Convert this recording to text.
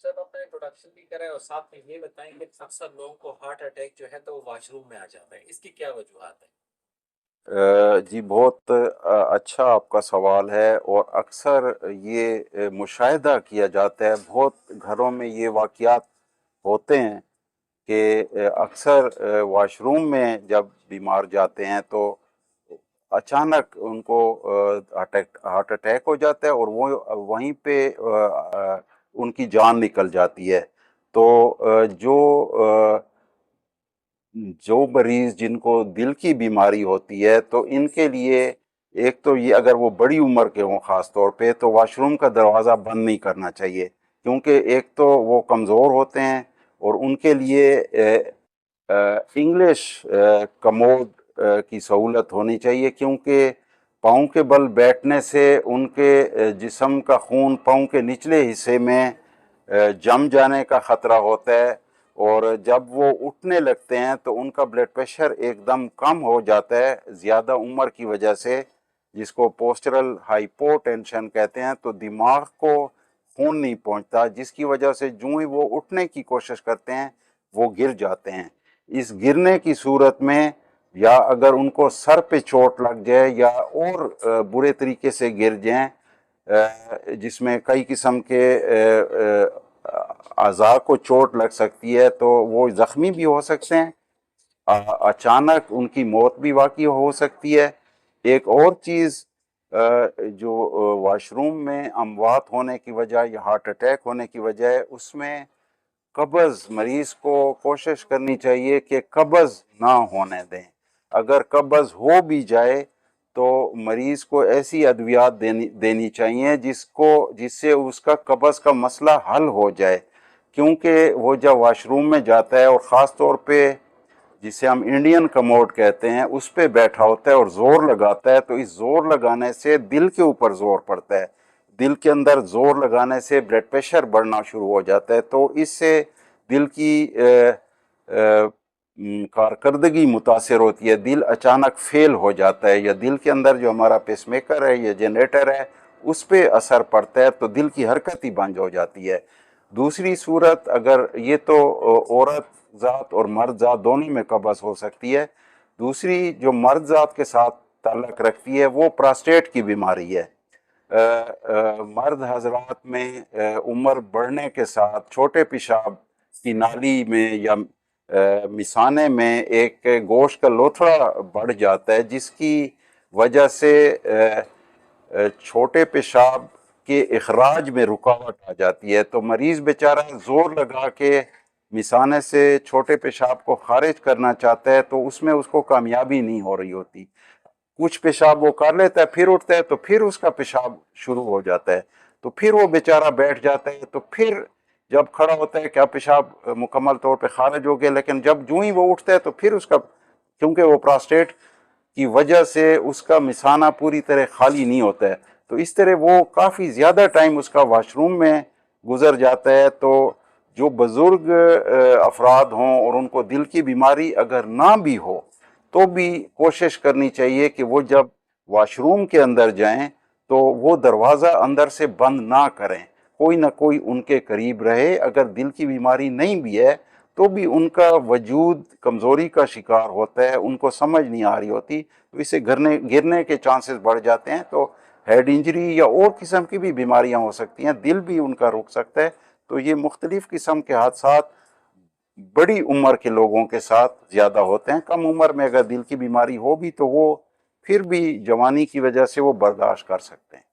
سر اپنا انٹروڈکشن بھی کریں اور ساتھ میں یہ بتائیں کہ اکثر لوگوں کو ہارٹ اٹیک جو ہے تو وہ واش روم میں آ جاتا ہے، اس کی کیا وجوہات ہیں؟ جی بہت اچھا آپ کا سوال ہے، اور اکثر یہ مشاہدہ کیا جاتا ہے، بہت گھروں میں یہ واقعات ہوتے ہیں کہ اکثر واش روم میں جب بیمار جاتے ہیں تو اچانک ان کو ہارٹ اٹیک ہو جاتا ہے، اور وہ وہیں پہ ان کی جان نکل جاتی ہے۔ تو جو مریض جن کو دل کی بیماری ہوتی ہے تو ان کے لیے ایک تو یہ، اگر وہ بڑی عمر کے ہوں خاص طور پہ، تو واش روم کا دروازہ بند نہیں کرنا چاہیے، کیونکہ ایک تو وہ کمزور ہوتے ہیں، اور ان کے لیے انگلش کموڈ کی سہولت ہونی چاہیے، کیونکہ پاؤں کے بل بیٹھنے سے ان کے جسم کا خون پاؤں کے نچلے حصے میں جم جانے کا خطرہ ہوتا ہے، اور جب وہ اٹھنے لگتے ہیں تو ان کا بلڈ پریشر ایک دم کم ہو جاتا ہے زیادہ عمر کی وجہ سے، جس کو پوسچرل ہائپو ٹینشن کہتے ہیں۔ تو دماغ کو خون نہیں پہنچتا، جس کی وجہ سے جو ہی وہ اٹھنے کی کوشش کرتے ہیں وہ گر جاتے ہیں۔ اس گرنے کی صورت میں، یا اگر ان کو سر پہ چوٹ لگ جائے یا اور برے طریقے سے گر جائیں، جس میں کئی قسم کے اعضاء کو چوٹ لگ سکتی ہے، تو وہ زخمی بھی ہو سکتے ہیں، اچانک ان کی موت بھی واقع ہو سکتی ہے۔ ایک اور چیز جو واش روم میں اموات ہونے کی وجہ یا ہارٹ اٹیک ہونے کی وجہ ہے، اس میں قبض، مریض کو کوشش کرنی چاہیے کہ قبض نہ ہونے دیں۔ اگر قبض ہو بھی جائے تو مریض کو ایسی ادویات دینی چاہیے جس سے اس کا قبض کا مسئلہ حل ہو جائے، کیونکہ وہ جب واش روم میں جاتا ہے، اور خاص طور پہ جسے ہم انڈین کموڈ کہتے ہیں، اس پہ بیٹھا ہوتا ہے اور زور لگاتا ہے، تو اس زور لگانے سے دل کے اوپر زور پڑتا ہے، دل کے اندر زور لگانے سے بلڈ پریشر بڑھنا شروع ہو جاتا ہے، تو اس سے دل کی کارکردگی متاثر ہوتی ہے، دل اچانک فیل ہو جاتا ہے، یا دل کے اندر جو ہمارا پیس میکر ہے یا جنریٹر ہے اس پہ اثر پڑتا ہے، تو دل کی حرکت ہی بند ہو جاتی ہے۔ دوسری صورت، اگر یہ تو عورت ذات اور مرد ذات دونوں میں قبض ہو سکتی ہے، دوسری جو مرد ذات کے ساتھ تعلق رکھتی ہے وہ پراسٹیٹ کی بیماری ہے۔ مرد حضرات میں عمر بڑھنے کے ساتھ چھوٹے پیشاب کی نالی میں یا مثانے میں ایک گوشت کا لوتھڑا بڑھ جاتا ہے، جس کی وجہ سے چھوٹے پیشاب کے اخراج میں رکاوٹ آ جاتی ہے، تو مریض بیچارہ زور لگا کے مثانے سے چھوٹے پیشاب کو خارج کرنا چاہتا ہے، تو اس میں اس کو کامیابی نہیں ہو رہی ہوتی۔ کچھ پیشاب وہ کر لیتا ہے، پھر اٹھتا ہے تو پھر اس کا پیشاب شروع ہو جاتا ہے، تو پھر وہ بیچارہ بیٹھ جاتا ہے، تو پھر جب کھڑا ہوتا ہے کیا پیشاب مکمل طور پہ خارج ہو گیا، لیکن جب جو ہی وہ اٹھتا ہے تو پھر اس کا، کیونکہ وہ پراسٹیٹ کی وجہ سے اس کا مثانہ پوری طرح خالی نہیں ہوتا ہے، تو اس طرح وہ کافی زیادہ ٹائم اس کا واش روم میں گزر جاتا ہے۔ تو جو بزرگ افراد ہوں اور ان کو دل کی بیماری اگر نہ بھی ہو تو بھی کوشش کرنی چاہیے کہ وہ جب واش روم کے اندر جائیں تو وہ دروازہ اندر سے بند نہ کریں، کوئی نہ کوئی ان کے قریب رہے۔ اگر دل کی بیماری نہیں بھی ہے تو بھی ان کا وجود کمزوری کا شکار ہوتا ہے، ان کو سمجھ نہیں آ رہی ہوتی، تو اسے گرنے کے چانسز بڑھ جاتے ہیں، تو ہیڈ انجری یا اور قسم کی بھی بیماریاں ہو سکتی ہیں، دل بھی ان کا رک سکتا ہے۔ تو یہ مختلف قسم کے حادثات بڑی عمر کے لوگوں کے ساتھ زیادہ ہوتے ہیں، کم عمر میں اگر دل کی بیماری ہو بھی تو وہ پھر بھی جوانی کی وجہ سے وہ برداشت کر سکتے ہیں۔